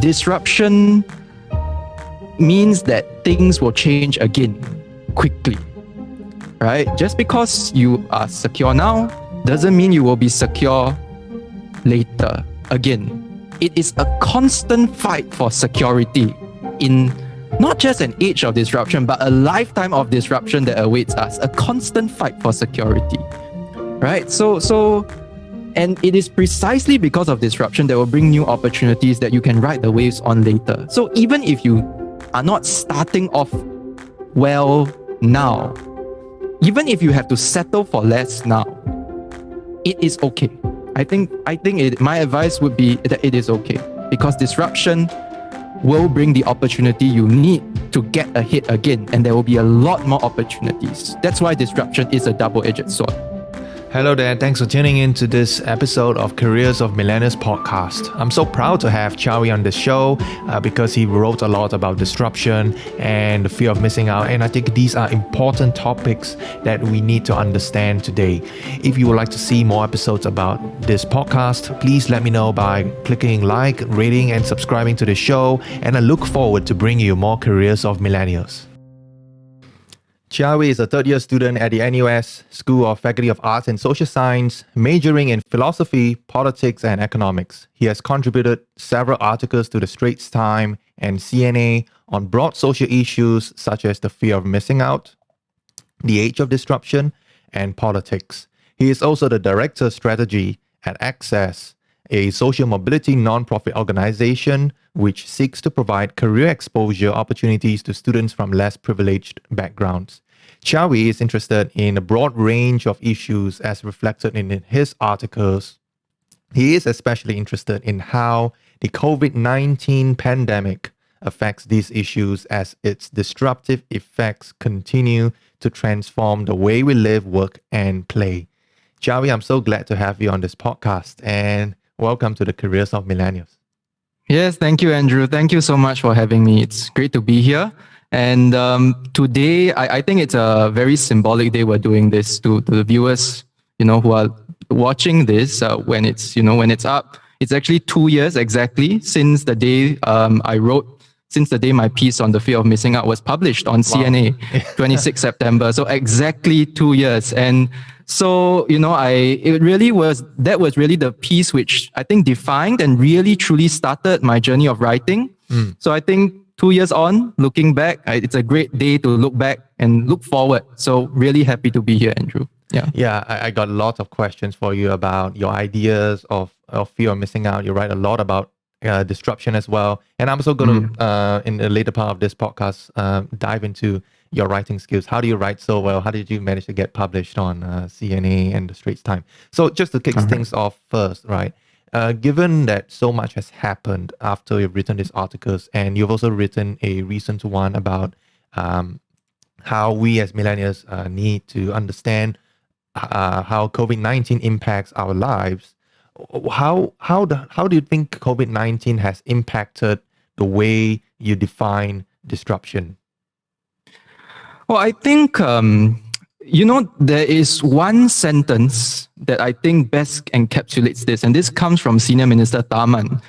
disruption means that things will change again quickly, right? Just because you are secure now doesn't mean you will be secure later. Again, it is a constant fight for security in not just an age of disruption, but a lifetime of disruption that awaits us. A constant fight for security, right? And it is precisely because of disruption that will bring new opportunities that you can ride the waves on later. So even if you are not starting off well now, even if you have to settle for less now, it is okay. I think my advice would be that it is okay, because disruption will bring the opportunity you need to get ahead again, and there will be a lot more opportunities. That's why disruption is a double-edged sword. Hello there, thanks for tuning in to this episode of Careers of Millennials podcast. I'm so proud to have Chia Wee on the show because he wrote a lot about disruption and the fear of missing out, and I think these are important topics that we need to understand today. If you would like to see more episodes about this podcast, please let me know by clicking like, rating and subscribing to the show, and I look forward to bringing you more Careers of Millennials. Chia Wee is a third-year student at the NUS School of Faculty of Arts and Social Science, majoring in philosophy, politics, and economics. He has contributed several articles to the Straits Times and CNA on broad social issues such as the fear of missing out, the age of disruption, and politics. He is also the Director of Strategy at Access, a social mobility non-profit organization which seeks to provide career exposure opportunities to students from less privileged backgrounds. Chia Wee is interested in a broad range of issues as reflected in his articles. He is especially interested in how the COVID-19 pandemic affects these issues as its disruptive effects continue to transform the way we live, work, and play. Chia Wee, I'm so glad to have you on this podcast, and welcome to the Careers of Millennials. Yes, thank you, Andrew. Thank you so much for having me. It's great to be here. And today, I think it's a very symbolic day. We're doing this to the viewers, who are watching this when it's up. It's actually 2 years exactly since the day since the day my piece on the fear of missing out was published on CNA, 26 September. So exactly 2 years. And so, that was really the piece which I think defined and really truly started my journey of writing. So I think 2 years on, looking back, it's a great day to look back and look forward. So really happy to be here, Andrew. Yeah, I got a lot of questions for you about your ideas of fear of missing out. You write a lot about disruption as well. And I'm also going to, in the later part of this podcast, dive into your writing skills. How do you write so well? How did you manage to get published on CNA and the Straits Times? So just to kick things off first, right? Given that so much has happened after you've written these articles, and you've also written a recent one about how we as millennials need to understand how COVID-19 impacts our lives. How do you think COVID-19 has impacted the way you define disruption? Well, I think, there is one sentence that I think best encapsulates this, and this comes from Senior Minister Tharman,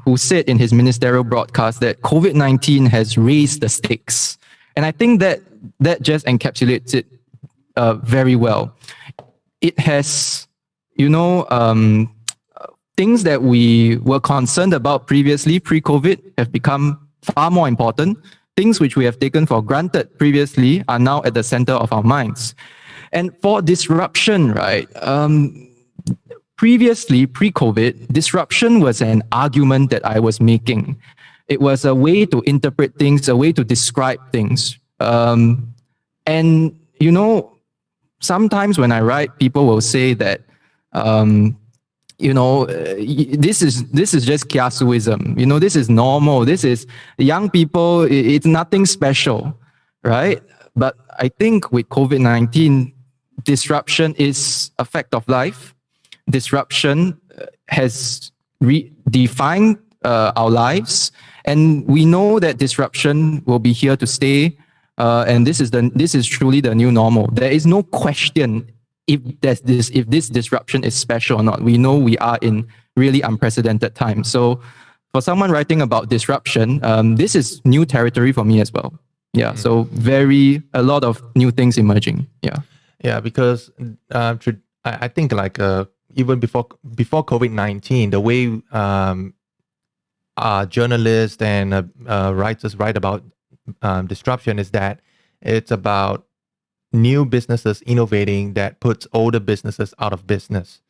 who said in his ministerial broadcast that COVID-19 has raised the stakes. And I think that just encapsulates it very well. It has, things that we were concerned about previously, pre-COVID, have become far more important. Things which we have taken for granted previously are now at the center of our minds. And for disruption, right, previously, pre-COVID, disruption was an argument that I was making. It was a way to interpret things, a way to describe things. Sometimes when I write, people will say that, this is just kiasuism. This is normal. This is young people. It's nothing special, right? But I think with COVID-19, disruption is a fact of life. Disruption has redefined our lives, and we know that disruption will be here to stay. And this is truly the new normal. There is no question if this disruption is special or not. We know we are in really unprecedented times. So for someone writing about disruption, this is new territory for me as well. Yeah, so a lot of new things emerging. Yeah. Yeah, because I think like even before COVID-19, the way journalists and writers write about disruption is that it's about new businesses innovating that puts older businesses out of business.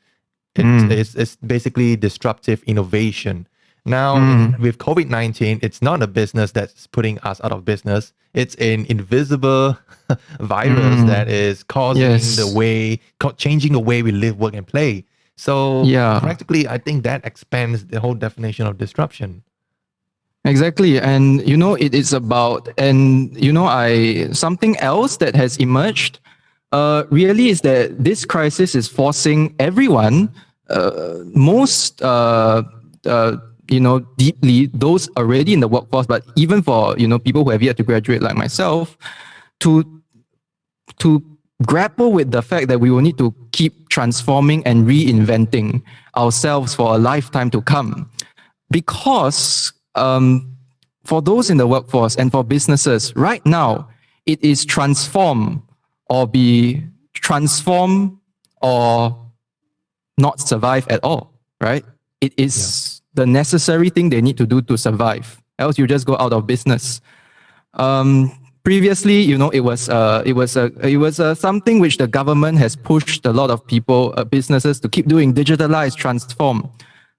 It's basically disruptive innovation. Now, with COVID-19, it's not a business that's putting us out of business. It's an invisible virus that is changing the way we live, work, and play. So practically, I think that expands the whole definition of disruption. Exactly. And, it is about, something else that has emerged really is that this crisis is forcing everyone, deeply, those already in the workforce, but even for, people who have yet to graduate like myself, to grapple with the fact that we will need to keep transforming and reinventing ourselves for a lifetime to come. Because for those in the workforce and for businesses, right now, it is transform or be transform or not survive at all, right? It is the necessary thing they need to do to survive. Else you just go out of business. Previously, it was something which the government has pushed a lot of people, businesses to keep doing, digitalize, transform.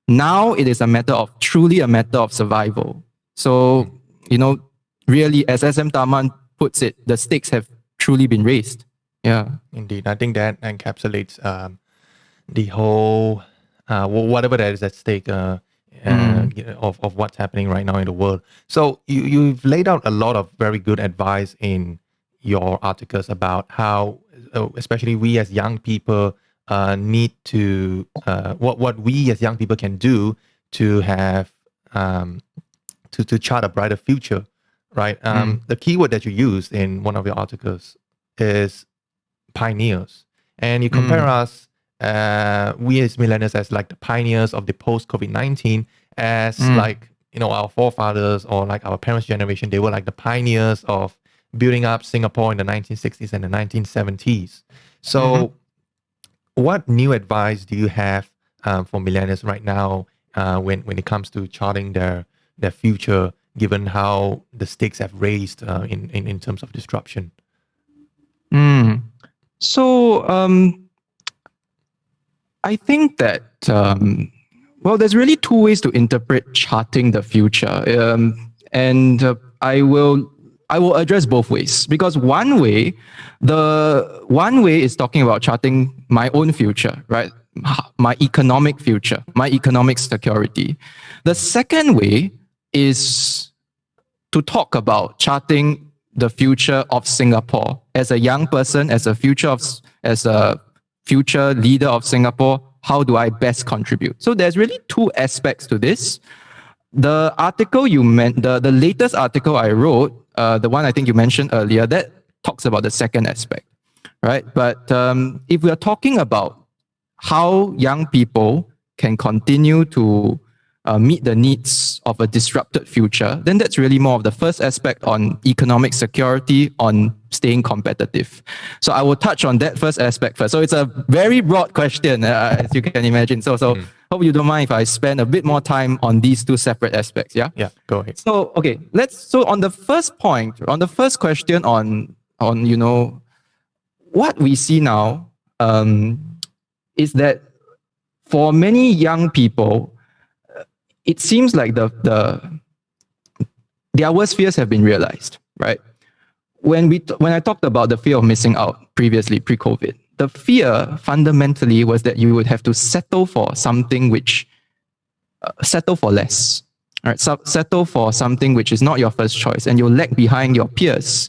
Now it is truly a matter of survival. So, really, as SM Taman puts it, the stakes have truly been raised. Yeah. Indeed. I think that encapsulates the whole, whatever that is at stake of what's happening right now in the world. So you've laid out a lot of very good advice in your articles about how, especially we as young people, need to what we as young people can do to have to chart a brighter future, right? The keyword that you used in one of your articles is pioneers, and you compare us, we as millennials, as like the pioneers of the post COVID-19, as like our forefathers or like our parents' generation. They were like the pioneers of building up Singapore in the 1960s and the 1970s. So what new advice do you have for millennials right now when it comes to charting their future, given how the stakes have raised in terms of disruption? So I think that there's really two ways to interpret charting the future, and I will address both ways, because one way is talking about charting my own future, right? My economic future, my economic security. The second way is to talk about charting the future of Singapore as a young person, as a future leader of Singapore. How do I best contribute? So there's really two aspects to this. The article the latest article I wrote, the one I think you mentioned earlier, that talks about the second aspect, right? But if we are talking about how young people can continue to meet the needs of a disrupted future, then that's really more of the first aspect on economic security, on staying competitive. So I will touch on that first aspect first. So it's a very broad question, as you can imagine. So hope you don't mind if I spend a bit more time on these two separate aspects. Yeah. Yeah. Go ahead. So okay, So on the first point, on the first question, on what we see now, is that for many young people, it seems like their worst fears have been realized, right? When I talked about the fear of missing out previously, pre-COVID, the fear fundamentally was that you would have to settle for something settle for less, right? Settle for something which is not your first choice, and you'll lag behind your peers.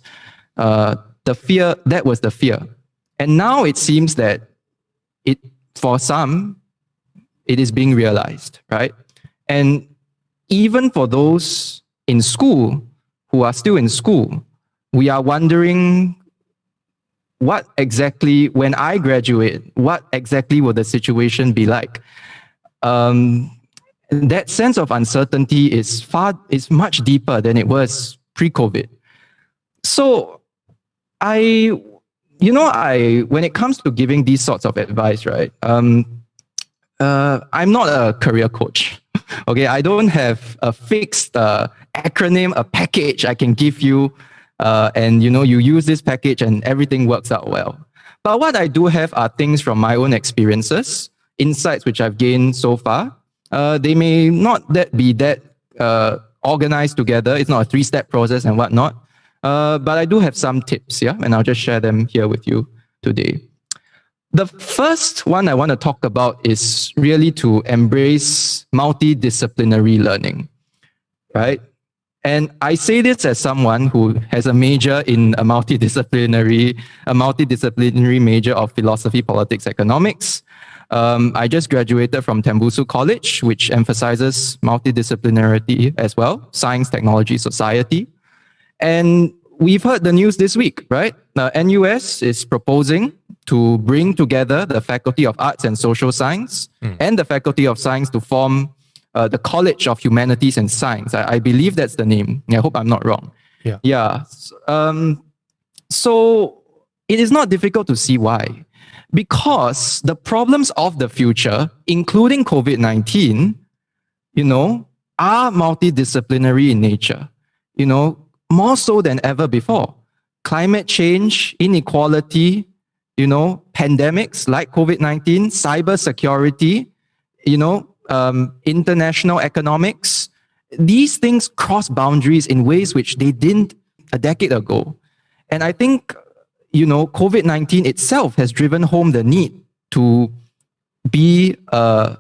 That was the fear. And now it seems that for some, it is being realized, right? And even for those in school who are still in school, we are wondering what exactly, when I graduate, what exactly will the situation be like? And And that sense of uncertainty is much deeper than it was pre-COVID. So when it comes to giving these sorts of advice, right? I'm not a career coach. Okay, I don't have a fixed acronym, a package I can give you, and you use this package and everything works out well. But what I do have are things from my own experiences, insights which I've gained so far. They may not be that organized together. It's not a 3-step process and whatnot. But I do have some tips, yeah, and I'll just share them here with you today. The first one I want to talk about is really to embrace multidisciplinary learning, right? And I say this as someone who has a major in a multidisciplinary major of philosophy, politics, economics. I just graduated from Tembusu College, which emphasizes multidisciplinarity as well, science, technology, society. And we've heard the news this week, right? NUS is proposing to bring together the Faculty of Arts and Social Science and the Faculty of Science to form the College of Humanities and Science. I believe that's the name. I hope I'm not wrong. Yeah. So it is not difficult to see why. Because the problems of the future, including COVID-19, are multidisciplinary in nature. More so than ever before. Climate change, inequality, pandemics like COVID-19, cybersecurity, international economics. These things cross boundaries in ways which they didn't a decade ago. And I think, COVID-19 itself has driven home the need to be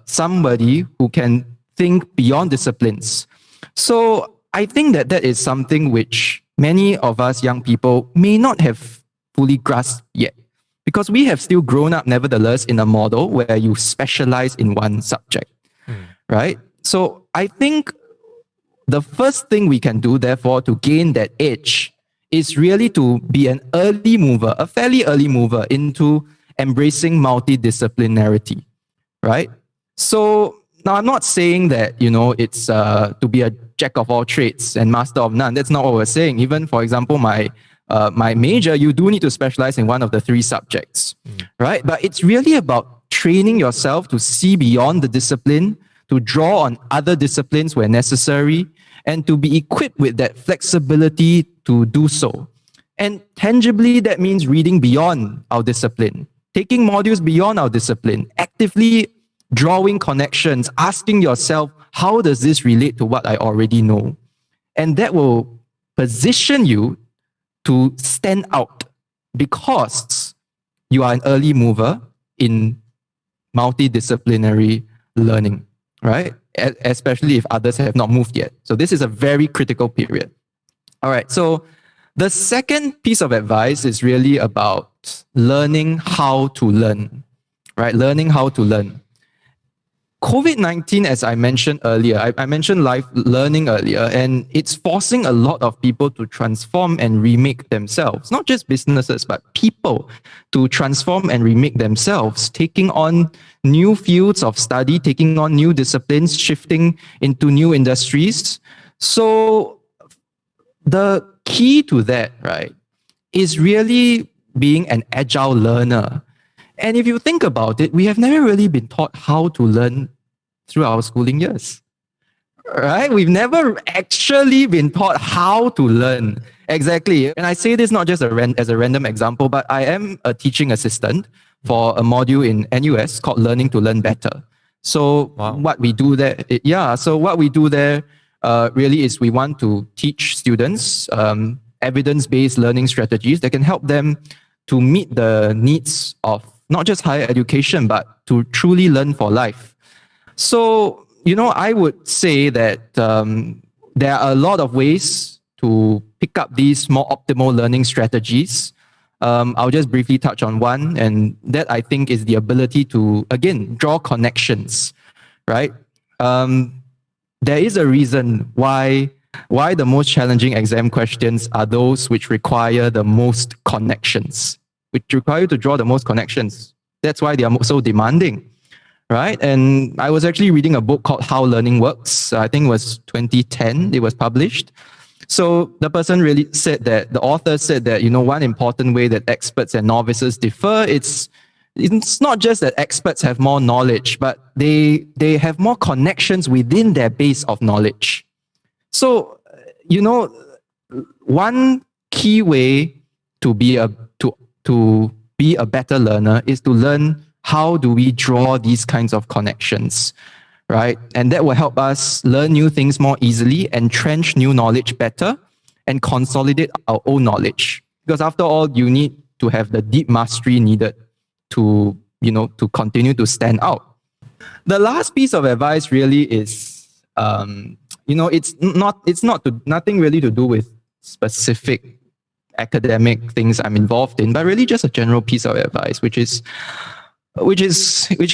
somebody who can think beyond disciplines. So I think that is something which many of us young people may not have fully grasped yet, because we have still grown up nevertheless in a model where you specialize in one subject, right? So I think the first thing we can do, therefore, to gain that edge is really to be an early mover, a fairly early mover into embracing multidisciplinarity, right? So now I'm not saying that, it's to be a jack of all trades and master of none. That's not what we're saying. Even, for example, my major, you do need to specialize in one of the 3 subjects, right? But it's really about training yourself to see beyond the discipline, to draw on other disciplines where necessary, and to be equipped with that flexibility to do so. And tangibly, that means reading beyond our discipline, taking modules beyond our discipline, actively drawing connections, asking yourself, how does this relate to what I already know? And that will position you to stand out because you are an early mover in multidisciplinary learning, right? Especially if others have not moved yet. So this is a very critical period. All right, so the second piece of advice is really about learning how to learn, right? Learning how to learn. COVID-19, as I mentioned earlier, I mentioned live learning earlier, and it's forcing a lot of people to transform and remake themselves, not just businesses, but people to transform and remake themselves, taking on new fields of study, taking on new disciplines, shifting into new industries. So the key to that, right, is really being an agile learner. And if you think about it, we have never really been taught how to learn through our schooling years, right? We've never actually been taught how to learn. Exactly. And I say this not just as a random example, but I am a teaching assistant for a module in NUS called Learning to Learn Better. So what we do there, really is we want to teach students evidence-based learning strategies that can help them to meet the needs of not just higher education, but to truly learn for life. So, I would say that there are a lot of ways to pick up these more optimal learning strategies. I'll just briefly touch on one, and that I think is the ability to, again, draw connections, right? There is a reason why the most challenging exam questions are those which require the most connections, which require you to draw the most connections. That's why they are so demanding, right? And I was actually reading a book called How Learning Works. I think it was 2010, it was published. So the person really said that, the author said that, one important way that experts and novices differ, it's not just that experts have more knowledge, but they have more connections within their base of knowledge. So, one key way to be a better learner is to learn how do we draw these kinds of connections, right? And that will help us learn new things more easily, entrench new knowledge better, and consolidate our own knowledge. Because after all, you need to have the deep mastery needed to continue to stand out. The last piece of advice really is, nothing really to do with specific academic things I'm involved in, but really just a general piece of advice, which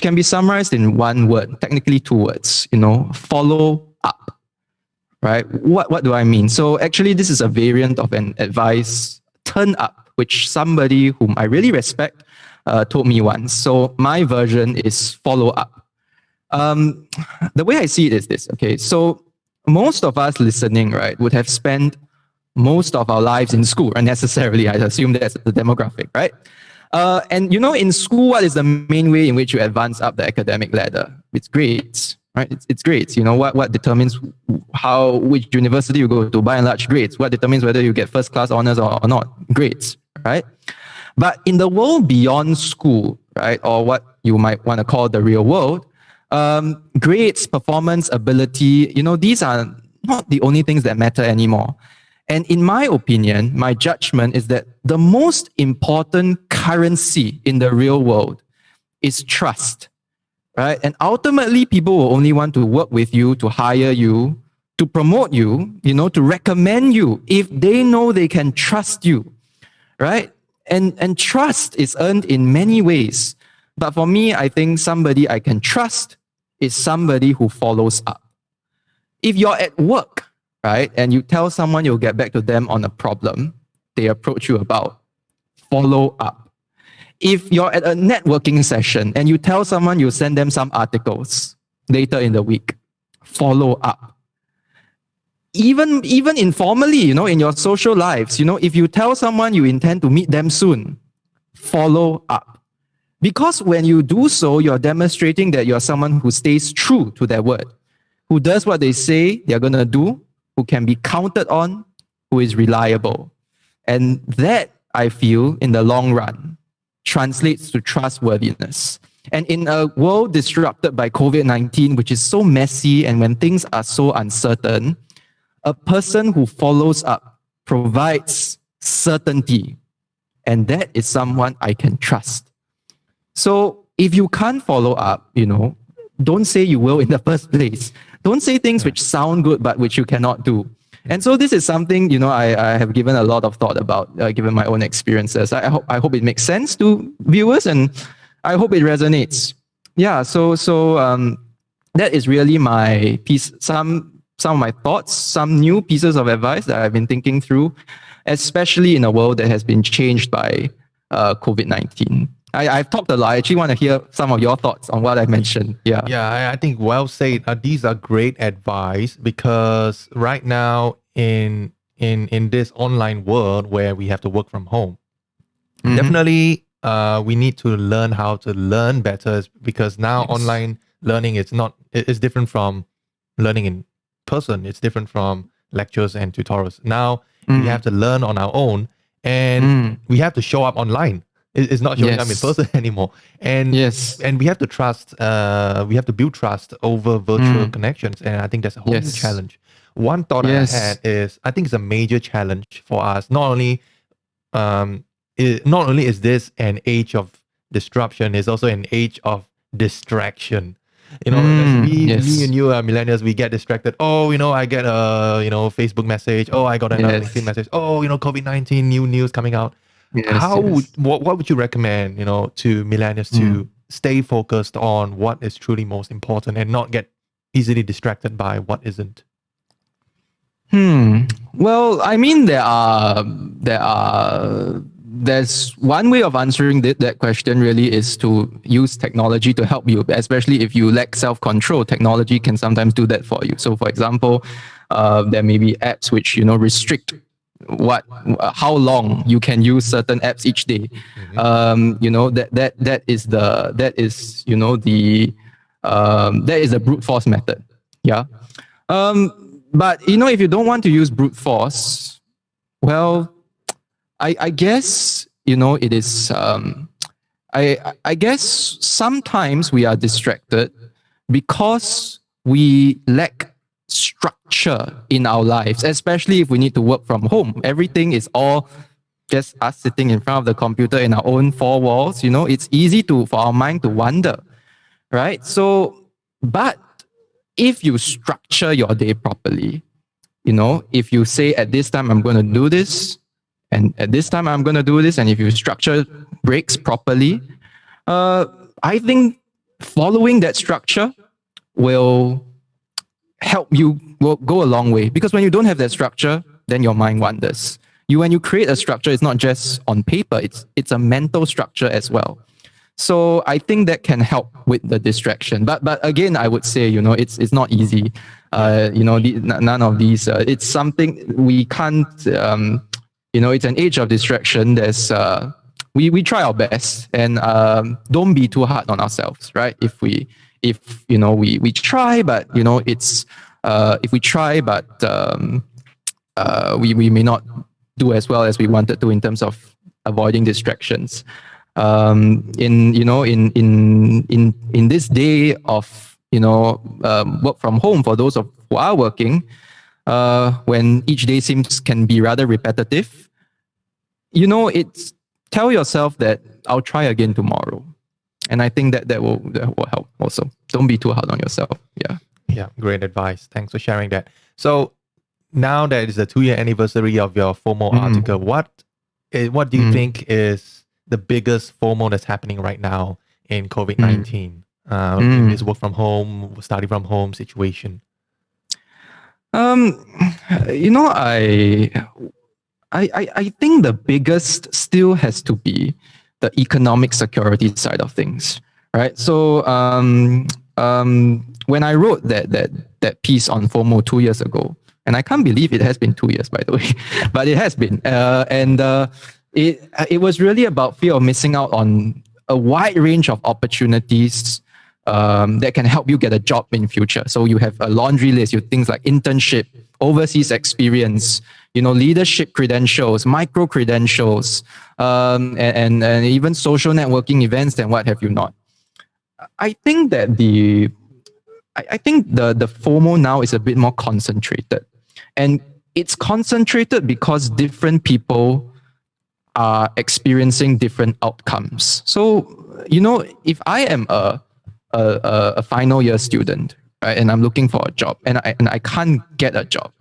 can be summarized in one word, technically two words, follow up. Right? What do I mean? So actually, this is a variant of an advice, turn up, which somebody whom I really respect told me once. So my version is follow up. The way I see it is this, okay? So most of us listening, right, would have spent most of our lives in school, unnecessarily. I assume that's the demographic, right? And in school, what is the main way in which you advance up the academic ladder? It's grades, right? It's grades. What determines which university you go to? By and large, grades. What determines whether you get first class honors or not? Grades, right? But in the world beyond school, right, or what you might want to call the real world, grades, performance, ability, these are not the only things that matter anymore. And in my opinion, my judgment is that the most important currency in the real world is trust, right? And ultimately, people will only want to work with you, to hire you, to promote you, to recommend you if they know they can trust you, right? And trust is earned in many ways. But for me, I think somebody I can trust is somebody who follows up. If you're at work, right, and you tell someone you'll get back to them on a problem they approach you about, follow up. If you're at a networking session and you tell someone you'll send them some articles later in the week, follow up. Even informally, in your social lives, if you tell someone you intend to meet them soon, follow up. Because when you do so, you're demonstrating that you're someone who stays true to their word, who does what they say they're going to do, who can be counted on, who is reliable. And that, I feel, in the long run, translates to trustworthiness. And in a world disrupted by COVID-19, which is so messy and when things are so uncertain, a person who follows up provides certainty. And that is someone I can trust. So if you can't follow up, don't say you will in the first place. Don't say things which sound good but which you cannot do. And so this is something, I have given a lot of thought about, given my own experiences. I hope it makes sense to viewers and I hope it resonates. Yeah, so that is really my piece, some of my thoughts, some new pieces of advice that I've been thinking through, especially in a world that has been changed by COVID-19. I've talked a lot. I actually want to hear some of your thoughts on what I mentioned. Yeah. Yeah, I think well said. These are great advice because right now in this online world where we have to work from home, definitely we need to learn how to learn better because now online learning is different from learning in person. It's different from lectures and tutorials. Now we have to learn on our own and we have to show up online. It's not showing up in person anymore. And and we have to trust, we have to build trust over virtual connections. And I think that's a whole new challenge. One thought I had is, I think it's a major challenge for us. Not only is this an age of disruption, it's also an age of distraction. Me and you are millennials, we get distracted. Oh, I get a, Facebook message. Oh, I got another LinkedIn message. Oh, COVID-19, new news coming out. What would you recommend, to millennials to stay focused on what is truly most important and not get easily distracted by what isn't? Well, I mean, there are there's one way of answering that question really is to use technology to help you, especially if you lack self-control. Technology can sometimes do that for you. So for example, there may be apps which, restrict how long you can use certain apps each day. That is the brute force method. Yeah. But if you don't want to use brute force, well, I guess it is. I guess sometimes we are distracted because we lack structure in our lives, especially if we need to work from home. Everything is all just us sitting in front of the computer in our own four walls. It's easy for our mind to wander, right? So, but if you structure your day properly, if you say at this time I'm going to do this, and at this time I'm going to do this, and if you structure breaks properly, I think following that structure will help you go a long way. Because when you don't have that structure, then your mind wanders. When you create a structure, it's not just on paper; it's a mental structure as well. So I think that can help with the distraction. But again, I would say it's not easy. None of these. It's something we can't. It's an age of distraction. We try our best, and don't be too hard on ourselves, right? If we try, but if we try, but we may not do as well as we wanted to in terms of avoiding distractions. In this day of work from home, for those who are working, when each day can be rather repetitive, it's tell yourself that I'll try again tomorrow. And I think that will help also. Don't be too hard on yourself. Yeah. Yeah, great advice. Thanks for sharing that. So now that it's the 2-year anniversary of your FOMO article, what do you think is the biggest FOMO that's happening right now in COVID-19, in this work from home, study from home situation? I think the biggest still has to be the economic security side of things, right? So when I wrote that piece on FOMO 2 years ago, and I can't believe it has been 2 years, by the way, but it has been, it was really about fear of missing out on a wide range of opportunities that can help you get a job in future. So you have a laundry list, things like internship, overseas experience, leadership credentials, micro credentials, and even social networking events and what have you not. I think that the FOMO now is a bit more concentrated, and it's concentrated because different people are experiencing different outcomes. So if I am a final year student, right, and I'm looking for a job, and I can't get a job,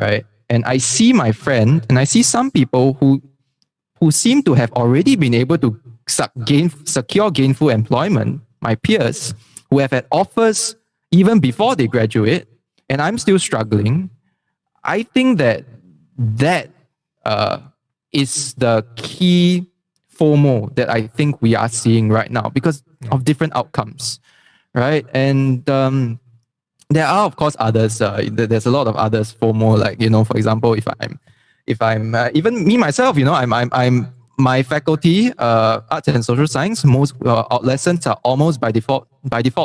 right, and I see my friend, and I see some people who seem to have already been able to secure gainful employment, my peers who have had offers even before they graduate, and I'm still struggling. I think that is the key FOMO that I think we are seeing right now because of different outcomes, right? And there are of course others. There's a lot of others FOMO, like for example, if I'm even me myself, I'm my faculty, arts and social science. Most lessons are almost by default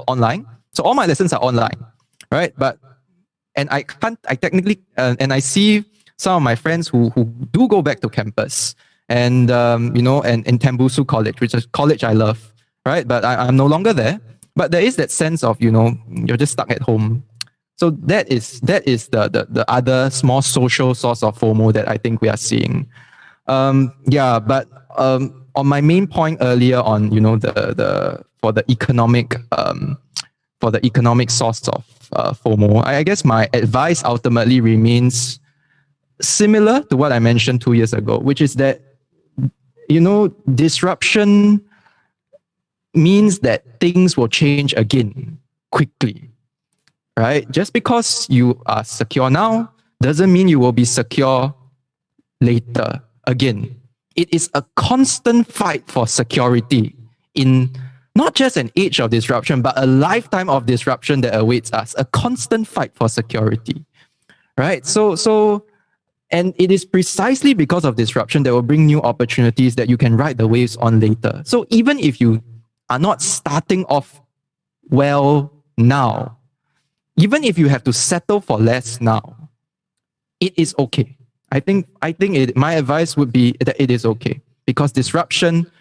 online. So all my lessons are online, right? And I technically, and I see some of my friends who do go back to campus, and and in Tembusu College, which is a college I love, right? But I'm no longer there. But there is that sense of you're just stuck at home. So that is the other small social source of FOMO that I think we are seeing. But on my main point earlier on, for the economic source of FOMO, I guess my advice ultimately remains similar to what I mentioned 2 years ago, which is that disruption means that things will change again quickly, right? Just because you are secure now doesn't mean you will be secure later again. it is a constant fight for security in not just an age of disruption, but a lifetime of disruption that awaits us, a constant fight for security, right? And it is precisely because of disruption that will bring new opportunities that you can ride the waves on later. So even if you are not starting off well now, even if you have to settle for less now, it is okay. I think my advice would be that it is okay, because disruption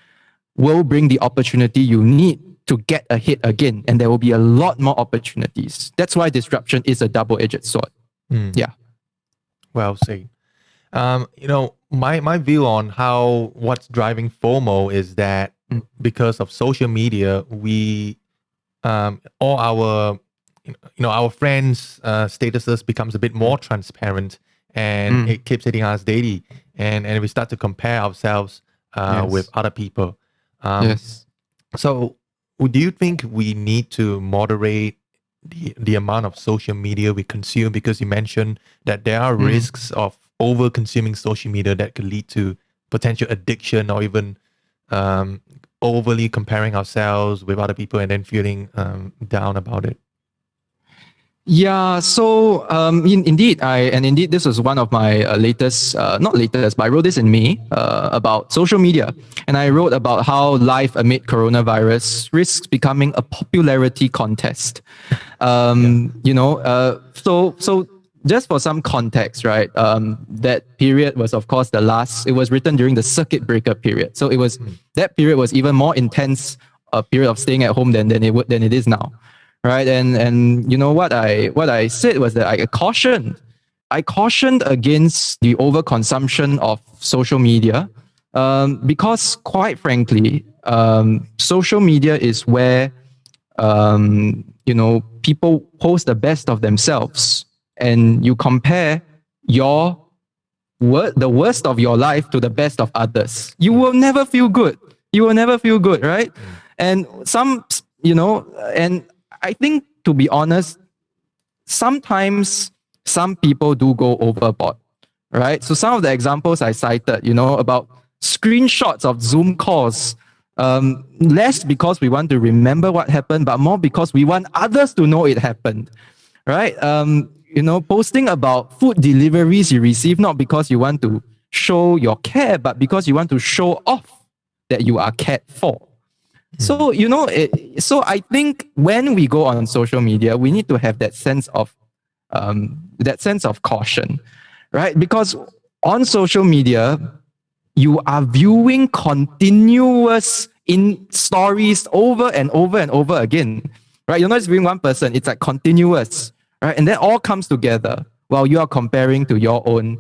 will bring the opportunity you need to get ahead again, and there will be a lot more opportunities. That's why disruption is a double-edged sword. Yeah. Well said. My view on what's driving FOMO is that because of social media, we all our friends' statuses becomes a bit more transparent, and it keeps hitting us daily, and we start to compare ourselves with other people. Yes. So, do you think we need to moderate the amount of social media we consume? Because you mentioned that there are risks of over consuming social media that could lead to potential addiction, or even overly comparing ourselves with other people and then feeling down about it. Yeah, so indeed, this was one of my latest, not latest, but I wrote this in May about social media, and I wrote about how life amid coronavirus risks becoming a popularity contest. So just for some context, right? That period was, of course, it was written during the circuit breaker period, so that period was even more intense a period of staying at home than it is now. Right. And you know what I said was that I cautioned against the overconsumption of social media, because quite frankly, social media is where people post the best of themselves, and you compare the worst of your life to the best of others. You will never feel good. Right? And and I think, to be honest, sometimes some people do go overboard, right? So some of the examples I cited, about screenshots of Zoom calls, less because we want to remember what happened, but more because we want others to know it happened, right? Posting about food deliveries you receive, not because you want to show your care, but because you want to show off that you are cared for. So, so I think when we go on social media, we need to have that sense of caution, right? Because on social media, you are viewing continuous in stories over and over and over again, right? You're not just viewing one person; it's like continuous, right? And that all comes together while you are comparing to your own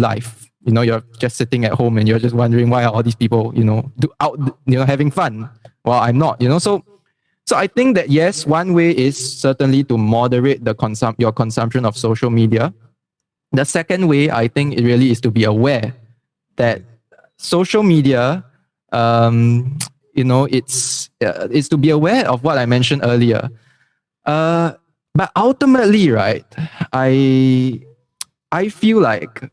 life. You're just sitting at home and you're just wondering, why are all these people, having fun while I'm not, So I think that, yes, one way is certainly to moderate your consumption of social media. The second way, I think, it really is to be aware that social media, it's to be aware of what I mentioned earlier. But ultimately, right, I feel like,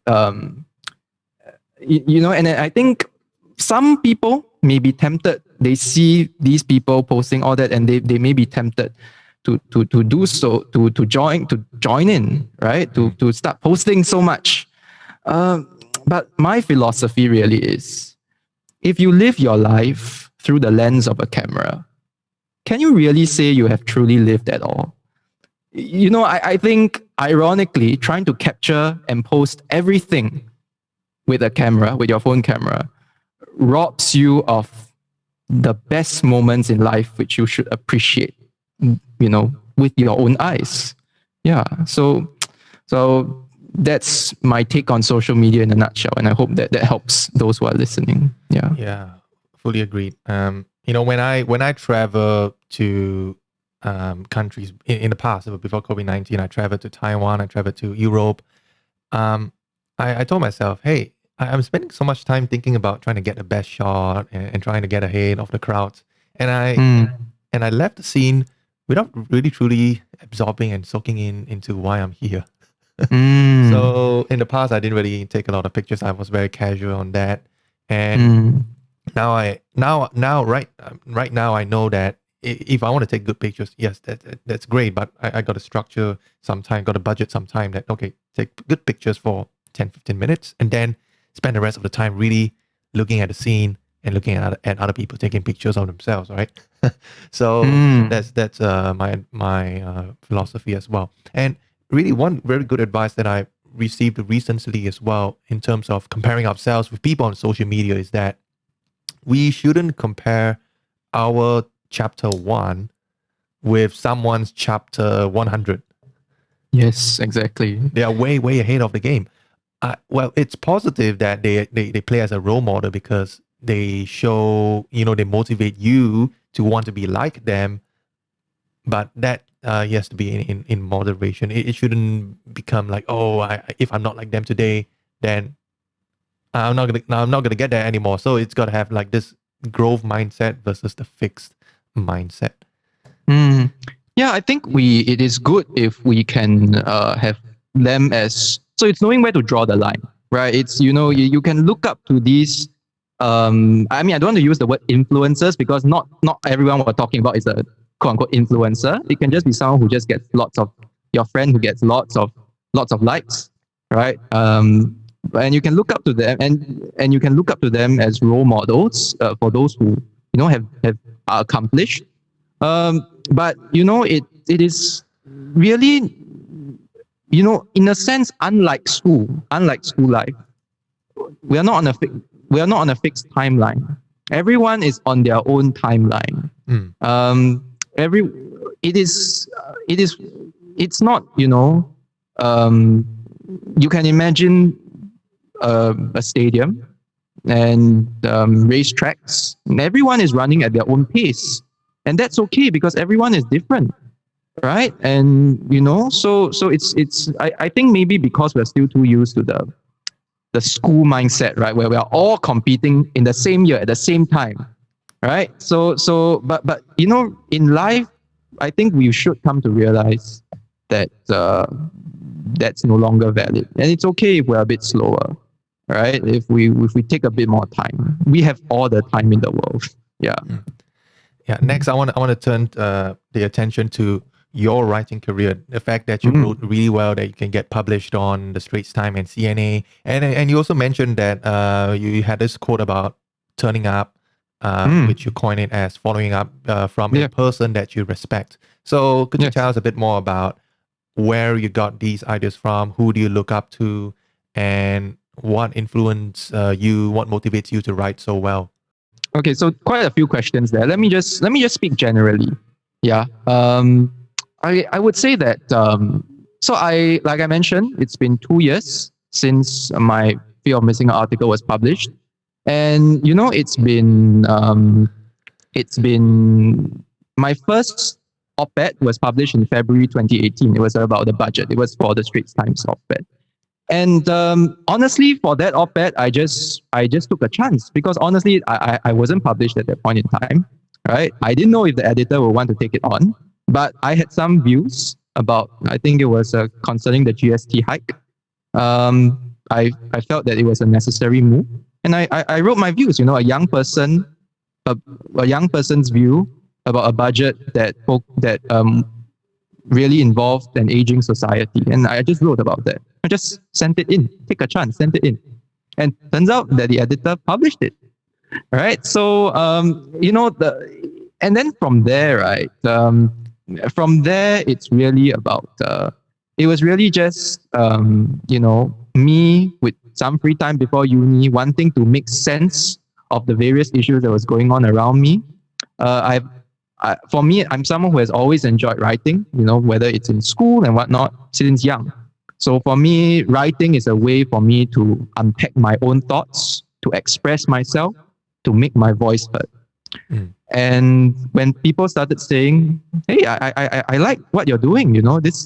and I think some people may be tempted. They see these people posting all that, and they may be tempted to do so, to join in, right? To start posting so much. But my philosophy really is, if you live your life through the lens of a camera, can you really say you have truly lived at all? I think, ironically, trying to capture and post everything with your phone camera, robs you of the best moments in life, which you should appreciate, with your own eyes. Yeah. So that's my take on social media in a nutshell, and I hope that helps those who are listening. Yeah. Yeah, fully agreed. When I travel to countries in the past, before COVID-19, I traveled to Taiwan, I traveled to Europe. I told myself, hey, I'm spending so much time thinking about trying to get the best shot and trying to get ahead of the crowds. And I left the scene without really truly absorbing and soaking into why I'm here. So in the past, I didn't really take a lot of pictures. I was very casual on that. And right now I know that if I want to take good pictures, yes, that's great, but I got to structure some time, got to budget some time that, okay, take good pictures for 10-15 minutes and then spend the rest of the time really looking at the scene and looking at other people taking pictures of themselves, right? So that's my philosophy as well. And really, one very good advice that I received recently as well in terms of comparing ourselves with people on social media is that we shouldn't compare our chapter 1 with someone's chapter 100. Yes, exactly. They are way ahead of the game. Well, it's positive that they play as a role model because they show, they motivate you to want to be like them, but that has to be in moderation. It shouldn't become like, oh, if I'm not like them today, then I'm not gonna get there anymore. So it's got to have like this growth mindset versus the fixed mindset. Yeah, I think it is good if we can have them as, so it's knowing where to draw the line, right? It's, you can look up to these, I mean, I don't want to use the word influencers because not everyone we're talking about is a quote unquote influencer. It can just be someone who just gets your friend who gets lots of likes, right? And you can look up to them and you can look up to them as role models for those who, have are accomplished. But it is really, in a sense, unlike school life, we are not on a fixed timeline. Everyone is on their own timeline. It's not, you can imagine a stadium and racetracks, and everyone is running at their own pace. And that's okay because everyone is different, right? And so it's I think maybe because we're still too used to the school mindset, right, where we are all competing in the same year at the same time, right? But in life, I think we should come to realize that that's no longer valid, and it's okay if we're a bit slower, right? If we take a bit more time, we have all the time in the world. Yeah. Yeah. Next, I want to turn the attention to your writing career. The fact that you wrote really well, that you can get published on the Straits Times and CNA, and you also mentioned that you had this quote about turning up, which you coined it as following up from a person that you respect. So could you tell us a bit more about where you got these ideas from? Who do you look up to, and what influenced you? What motivates you to write so well? Okay, so quite a few questions there. Let me just speak generally. Yeah. I would say that so like I mentioned, it's been 2 years since my Fear of Missing Out article was published, and it's been my first op-ed was published in February 2018. It was about the budget. It was for the Straits Times op-ed. And honestly, for that op-ed, I just took a chance because honestly, I wasn't published at that point in time, right? I didn't know if the editor would want to take it on, but I had some views about, I think it was concerning the GST hike. I felt that it was a necessary move, and I wrote my views. A young person's view about a budget that really involved an aging society, and I just wrote about that. I just sent it in, take a chance, sent it in. And turns out that the editor published it. Right. So, and then from there, right, from there, it's really about, it was really just, me with some free time before uni, wanting to make sense of the various issues that was going on around me. For me, I'm someone who has always enjoyed writing, whether it's in school and whatnot, since young. So for me, writing is a way for me to unpack my own thoughts, to express myself, to make my voice heard. And when people started saying, "Hey, I like what you're doing, this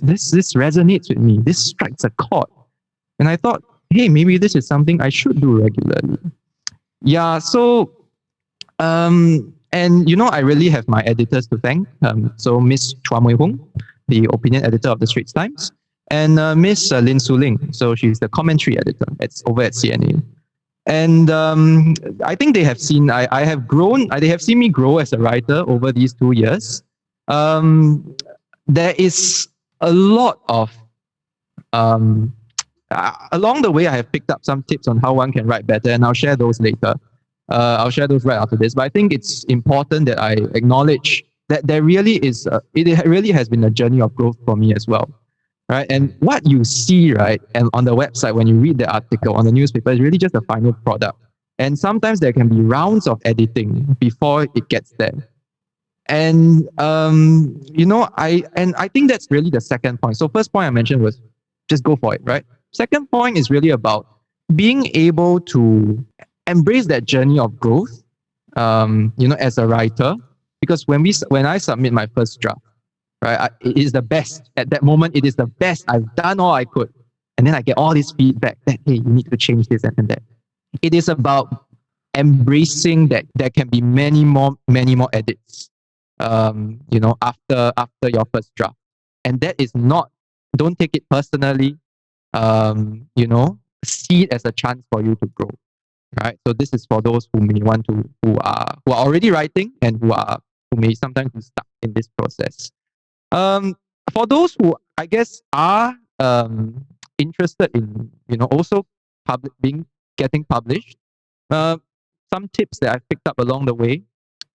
resonates with me, this strikes a chord," and I thought, hey, maybe this is something I should do regularly. Yeah. So, and I really have my editors to thank. So Miss Chua Mui Hung, the opinion editor of the Straits Times, and Miss Lin Su Ling. So she's the commentary editor over at CNA. And I think they have seen I have grown. They have seen me grow as a writer over these 2 years. There is a lot of along the way. I have picked up some tips on how one can write better, and I'll share those later. I'll share those right after this. But I think it's important that I acknowledge that there really is. It really has been a journey of growth for me as well, right? And what you see, right, and on the website when you read the article on the newspaper is really just a final product. And sometimes there can be rounds of editing before it gets there. And I think that's really the second point. So first point I mentioned was just go for it, right? Second point is really about being able to embrace that journey of growth, as a writer. Because when I submit my first draft, right, it is the best at that moment. It is the best. I've done all I could, and then I get all this feedback that hey, you need to change this and that. It is about embracing that there can be many more edits, after your first draft, and that is not. Don't take it personally. See it as a chance for you to grow, right? So this is for those who may want to, who are already writing and who may sometimes be stuck in this process. Um, for those who I guess are interested in also getting published, uh, some tips that I've picked up along the way.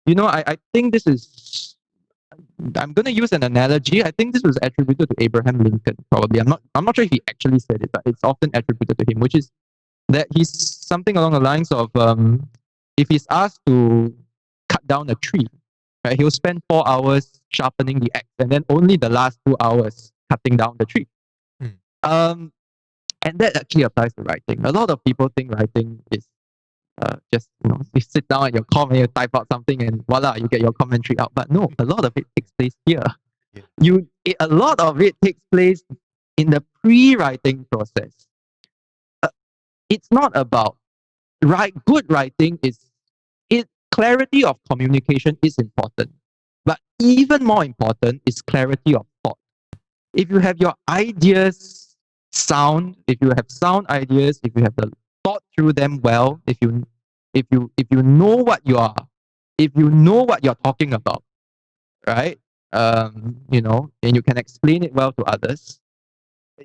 I think this is. I'm going to use an analogy. I think this was attributed to Abraham Lincoln. Probably, I'm not sure if he actually said it, but it's often attributed to him, which is that he's something along the lines of if he's asked to cut down a tree, right, he'll spend 4 hours sharpening the axe and then only the last 2 hours cutting down the tree. Mm. And that actually applies to writing. A lot of people think writing is just you sit down at your com and you type out something and voila, you get your commentary out. But no, a lot of it takes place here. Yeah. A lot of it takes place in the pre-writing process. It's not about good writing clarity of communication is important, but even more important is clarity of thought. If you have your ideas sound, if you have sound ideas, if you have thought through them well, if you know what you're talking about, right? And you can explain it well to others,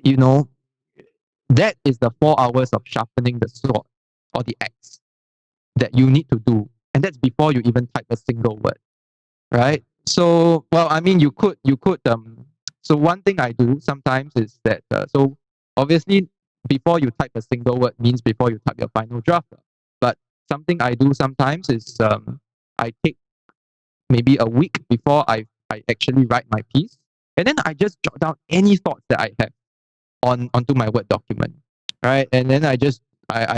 you know, that is the 4 hours of sharpening the sword or the axe that you need to do. And that's before you even type a single word, right? So, well, I mean, so one thing I do sometimes is that, so obviously before you type a single word means before you type your final draft. But something I do sometimes is I take maybe a week before I actually write my piece. And then I just jot down any thoughts that I have onto my Word document, right? And then I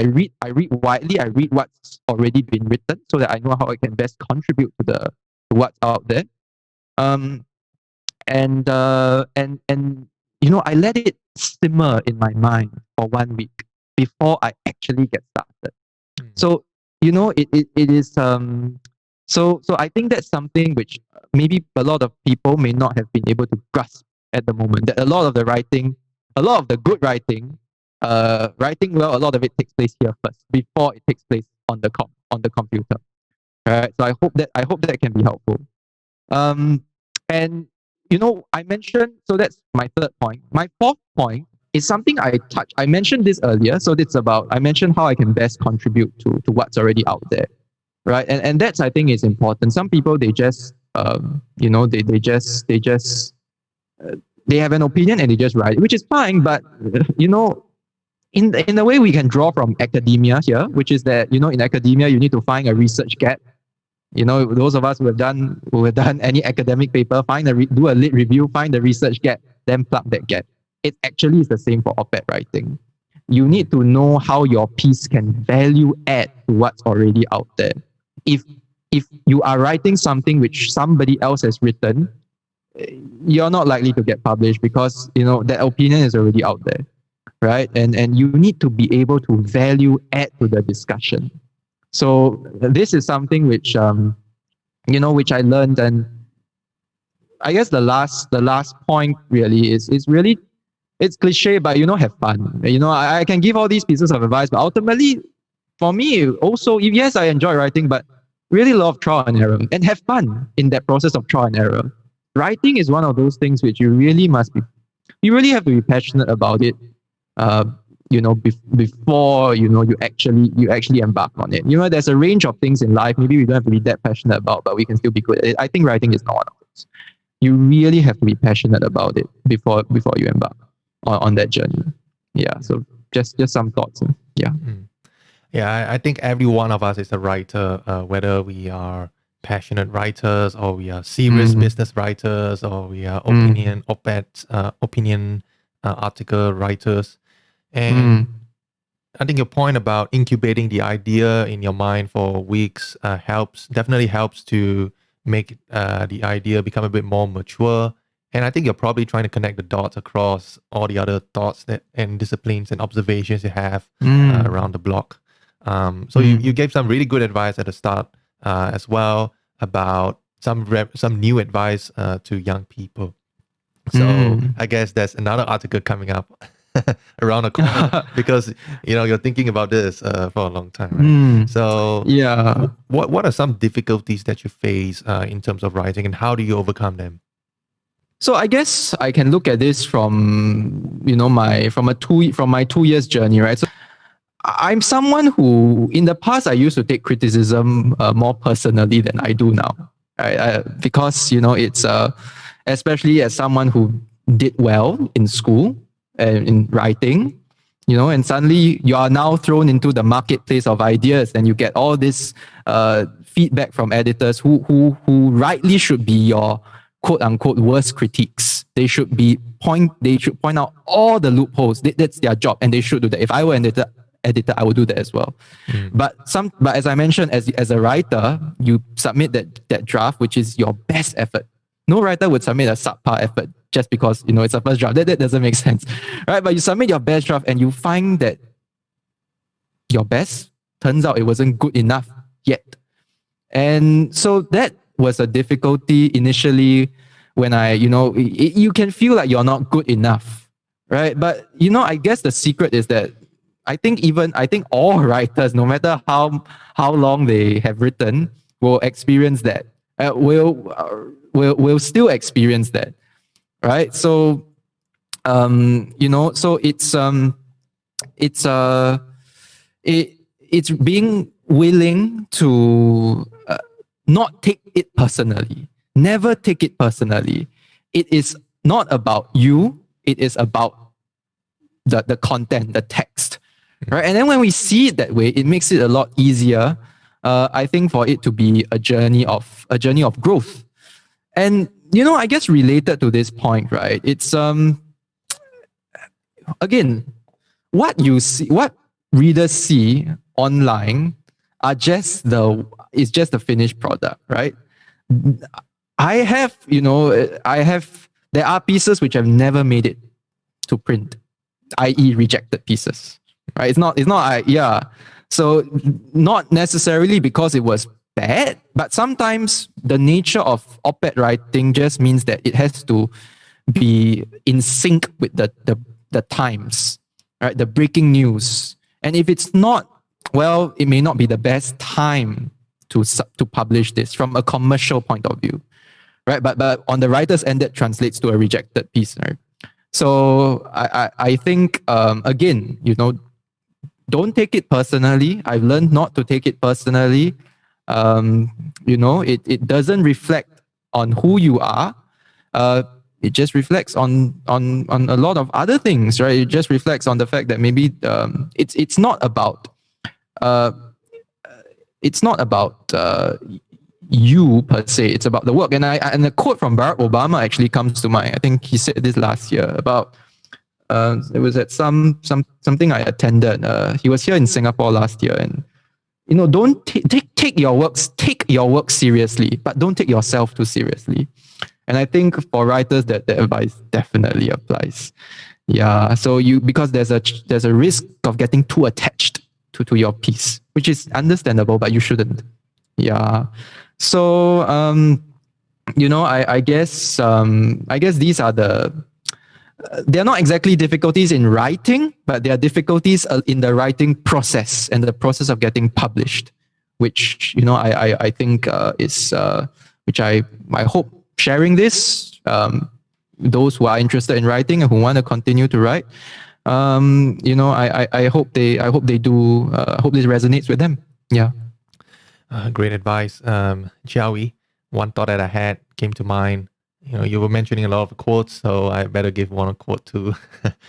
read widely. I read what's already been written so that I know how I can best contribute to what's out there. Um, and I let it simmer in my mind for 1 week before I actually get started. Mm. So it is so I think that's something which maybe a lot of people may not have been able to grasp at the moment. That a lot of the good writing, writing well, a lot of it takes place here first before it takes place on the computer. Right. So I hope that can be helpful. And I mentioned, so that's my third point. My fourth point is something I touched. I mentioned this earlier. So I mentioned how I can best contribute to what's already out there. Right. And that's, I think, is important. Some people, they just, they have an opinion and they just write, which is fine. But, in a way we can draw from academia here, which is that, in academia, you need to find a research gap. Those of us who have done any academic paper, do a lit review, find the research gap, then plug that gap. It actually is the same for op-ed writing. You need to know how your piece can value add to what's already out there. If you are writing something which somebody else has written, you're not likely to get published because that opinion is already out there, right? And you need to be able to value add to the discussion. So this is something which which I learned, and I guess the last point really is really, it's cliche, but have fun. I can give all these pieces of advice, but ultimately for me, also, yes, I enjoy writing, but really love trial and error and have fun in that process of trial and error. Writing is one of those things which you really have to be passionate about it. Uh, before you actually embark on it. There's a range of things in life. Maybe we don't have to be that passionate about, but we can still be good at it. I think writing is not one of those. You really have to be passionate about it before you embark on that journey. Yeah. So just some thoughts. Yeah. Yeah, I think every one of us is a writer, whether we are passionate writers or we are serious business writers or we are opinion article writers. And I think your point about incubating the idea in your mind for weeks definitely helps to make the idea become a bit more mature. And I think you're probably trying to connect the dots across all the other thoughts and disciplines and observations you have around the block. So you gave some really good advice at the start as well about some new advice to young people. So I guess there's another article coming up around the corner because you're thinking about this for a long time, right? So yeah, what are some difficulties that you face in terms of writing, and how do you overcome them? So I guess I can look at this from my 2 years journey, right? So I'm someone who, in the past, I used to take criticism more personally than I do now, right? Because it's especially as someone who did well in school and in writing, and suddenly you are now thrown into the marketplace of ideas, and you get all this feedback from editors who rightly should be your quote unquote worst critiques. They should point out all the loopholes. That's their job, and they should do that. If I were an editor, I would do that as well. But as I mentioned, as a writer, you submit that draft, which is your best effort. No writer would submit a subpar effort just because it's a first draft. That doesn't make sense, right? But you submit your best draft, and you find that your best turns out it wasn't good enough yet. And so that was a difficulty initially when you can feel like you're not good enough, right? But I guess the secret is that I think all writers, no matter how long they have written, will experience that. Will still experience that, right? So, so it's being willing to not take it personally. Never take it personally. It is not about you. It is about the content, the text, right? And then when we see it that way, it makes it a lot easier. I think for it to be a journey of growth. And I guess related to this point, right? It's again, what readers see online is just the finished product, right? There are pieces which have never made it to print, i.e. rejected pieces, right? So not necessarily because it was bad, but sometimes the nature of op-ed writing just means that it has to be in sync with the times, right? The breaking news. And if it's not, well, it may not be the best time to publish this from a commercial point of view, right? But on the writer's end, that translates to a rejected piece, right? So I think, again, don't take it personally. I've learned not to take it personally. It doesn't reflect on who you are. It just reflects on a lot of other things, right? It just reflects on the fact that maybe it's not about you per se. It's about the work. And a quote from Barack Obama actually comes to mind. I think he said this last year about it was at something I attended. He was here in Singapore last year, and don't take your work seriously, but don't take yourself too seriously. And I think for writers that advice definitely applies. Yeah. So because there's a risk of getting too attached to your piece, which is understandable, but you shouldn't. Yeah. So I guess these are the they're not exactly difficulties in writing, but they are difficulties in the writing process and the process of getting published, which I think is which I hope sharing this, those who are interested in writing and who want to continue to write, I hope they do. Hope this resonates with them. Yeah. Great advice, Chia Wee. One thought that I had came to mind. You were mentioning a lot of quotes, so I better give one a quote too.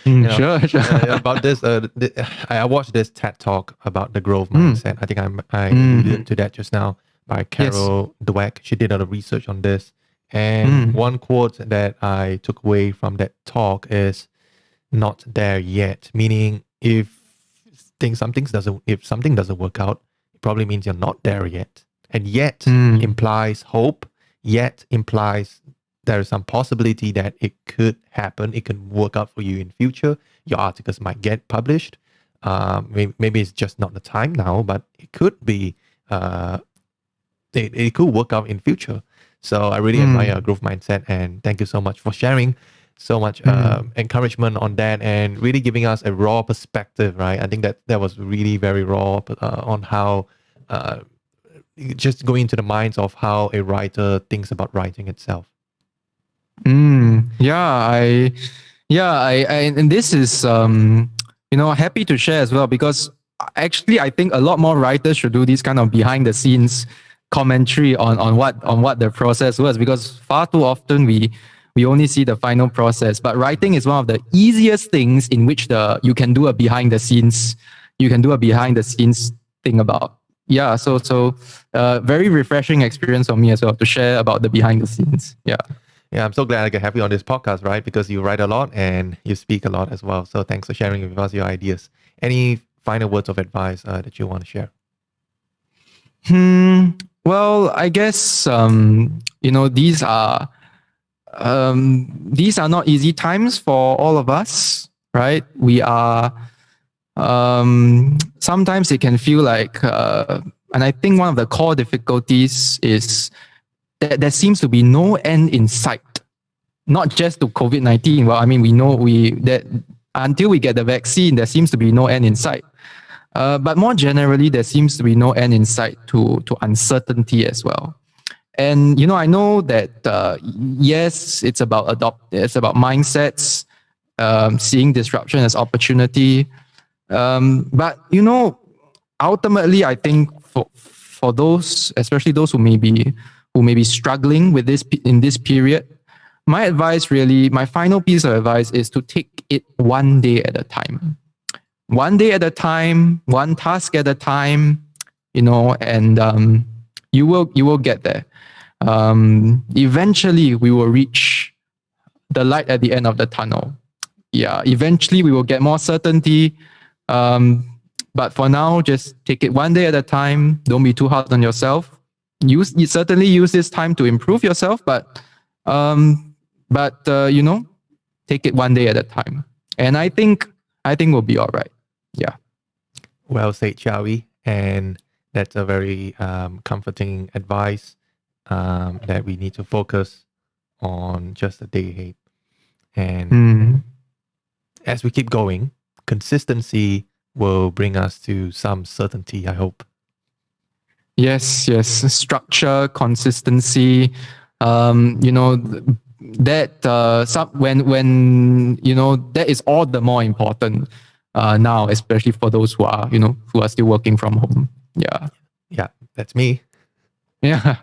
Sure. About this, I watched this TED talk about the growth mindset. I think I alluded to that just now by Carol Dweck. She did a lot of research on this, and one quote that I took away from that talk is "not there yet," meaning if something doesn't work out, it probably means you're not there yet, and yet implies hope. Yet implies there is some possibility that it could happen. It could work out for you in future. Your articles might get published. Maybe it's just not the time now, but it could be. It could work out in future. So I really admire your growth mindset, and thank you so much for sharing so much encouragement on that and really giving us a raw perspective. Right, I think that was really very raw on how. Just going into the minds of how a writer thinks about writing itself. I and this is happy to share as well, because actually I think a lot more writers should do this kind of behind the scenes commentary on what the process was, because far too often we only see the final process, but writing is one of the easiest things in which you can do a behind the scenes thing about. Yeah, so very refreshing experience for me as well to share about the behind the scenes. Yeah, I'm so glad I can have you on this podcast, right? Because you write a lot and you speak a lot as well. So thanks for sharing with us your ideas. Any final words of advice that you want to share? Well, I guess these are not easy times for all of us, right? We are. Sometimes it can feel like, and I think one of the core difficulties is that there seems to be no end in sight. Not just to COVID-19. Well, I mean, we know that until we get the vaccine, there seems to be no end in sight. But more generally, there seems to be no end in sight to uncertainty as well. And I know that yes, it's about mindsets, seeing disruption as opportunity. But ultimately, I think for those, especially those who may be struggling with this in this period, my final piece of advice is to take it one day at a time. One day at a time, one task at a time, and you will get there. Eventually, we will reach the light at the end of the tunnel. Yeah, eventually we will get more certainty. But for now, just take it one day at a time. Don't be too hard on yourself. You certainly use this time to improve yourself, but take it one day at a time. And I think we'll be all right. Yeah. Well said, Chia Wee. And that's a very comforting advice that we need to focus on just a day ahead. And as we keep going, consistency will bring us to some certainty, I hope. Yes. Structure, consistency. That that is all the more important now, especially for those who are still working from home. Yeah, that's me. Yeah.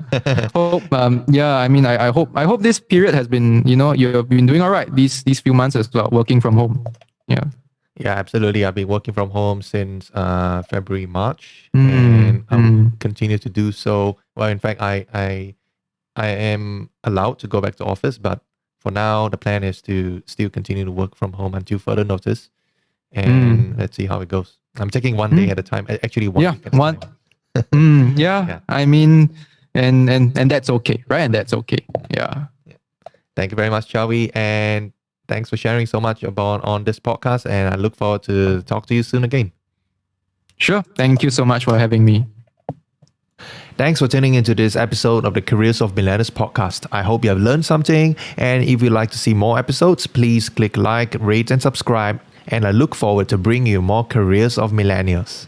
Hope. I hope this period has been, you've been doing all right these few months as well, working from home. Yeah, absolutely. I've been working from home since February, March, and I'll continue to do so. Well, in fact, I am allowed to go back to office, but for now, the plan is to still continue to work from home until further notice. And let's see how it goes. I'm taking one day at a time. Actually, one week at a time. Yeah. I mean, and that's okay, right? And that's okay. Yeah. Thank you very much, Chia Wee, and thanks for sharing so much on this podcast. And I look forward to talk to you soon again. Sure. Thank you so much for having me. Thanks for tuning into this episode of the Careers of Millennials podcast. I hope you have learned something. And if you'd like to see more episodes, please click like, rate, and subscribe. And I look forward to bringing you more Careers of Millennials.